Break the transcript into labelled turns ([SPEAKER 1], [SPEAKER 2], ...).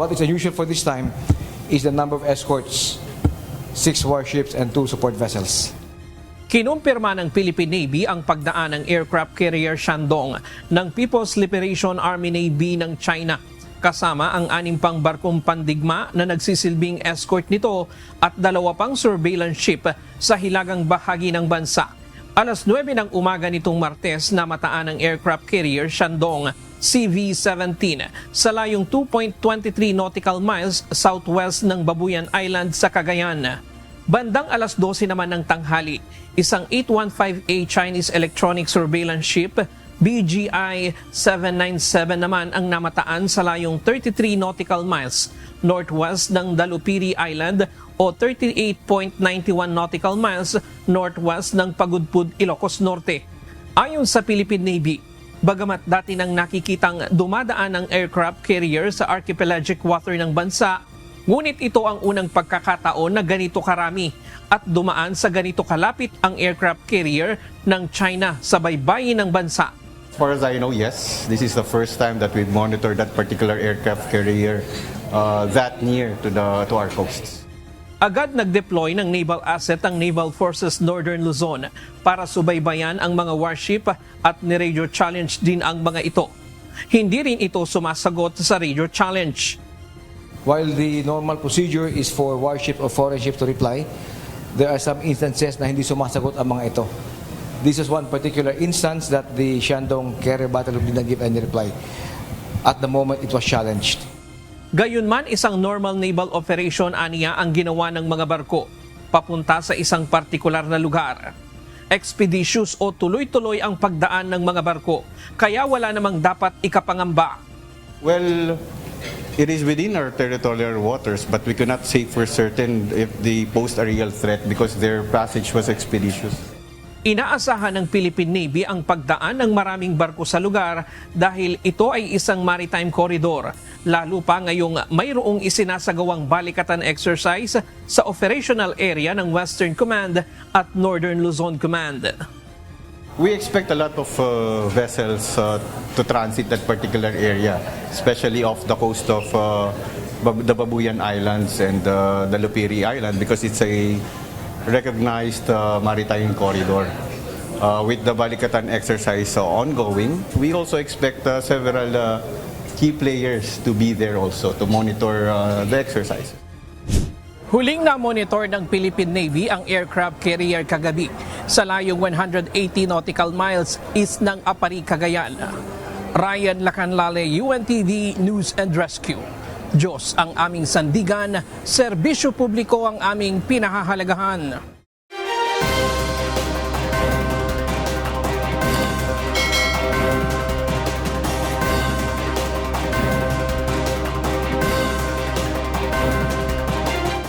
[SPEAKER 1] What is unusual for this time is the number of escorts, 6 warships and 2 support vessels.
[SPEAKER 2] Kinumpirma ng Philippine Navy ang pagdaan ng aircraft carrier Shandong ng People's Liberation Army Navy ng China, kasama ang 6 pang barkong pandigma na nagsisilbing escort nito at 2 pang surveillance ship sa hilagang bahagi ng bansa. Alas 9 ng umaga nitong Martes namataan ang aircraft carrier Shandong CV-17 sa layong 2.23 nautical miles southwest ng Babuyan Island sa Cagayan. Bandang alas 12 naman ng tanghali, isang 815A Chinese electronic surveillance ship BGI 797 naman ang namataan sa layong 33 nautical miles northwest ng Dalupiri Island o 38.91 nautical miles northwest ng Pagudpud, Ilocos Norte. Ayon sa Philippine Navy, bagamat dati nang nakikitang dumadaan ng aircraft carrier sa archipelagic water ng bansa, ngunit ito ang unang pagkakataon na ganito karami at dumaan sa ganito kalapit ang aircraft carrier ng China sa baybayin ng bansa.
[SPEAKER 3] As far as I know, yes. This is the first time that we've monitored that particular aircraft carrier that near to our coasts.
[SPEAKER 2] Agad nag-deploy ng naval asset ang Naval Forces Northern Luzon para subaybayan ang mga warship at ni-radio challenge din ang mga ito. Hindi rin ito sumasagot sa radio challenge.
[SPEAKER 1] While the normal procedure is for warship or foreign ships to reply, there are some instances na hindi sumasagot ang mga ito. This is one particular instance that the Shandong carrier battle did not give any reply. At the moment, it was challenged.
[SPEAKER 2] Gayunman, isang normal naval operation aniya ang ginawa ng mga barko papunta sa isang partikular na lugar. Expeditious o tuloy-tuloy ang pagdaan ng mga barko, kaya wala namang dapat ikapangamba.
[SPEAKER 3] Well, it is within our territorial waters, but we cannot say for certain if they pose a real threat because their passage was expeditious.
[SPEAKER 2] Inaasahan ng Philippine Navy ang pagdaan ng maraming barko sa lugar dahil ito ay isang maritime corridor, lalo pa ngayong mayroong isinasagawang balikatan exercise sa operational area ng Western Command at Northern Luzon Command.
[SPEAKER 3] We expect a lot of vessels to transit that particular area, especially off the coast of the Babuyan Islands and the Lupiri Island because it's a recognized maritime corridor. With the Balikatan exercise ongoing, we also expect several key players to be there also to monitor the exercise.
[SPEAKER 2] Huling na-monitor ng Philippine Navy ang aircraft carrier kagabi sa layong 180 nautical miles east ng Apari, Cagayan. Ryan Lacanlale, UNTV News and Rescue. Diyos ang aming sandigan, serbisyo publiko ang aming pinahahalagahan.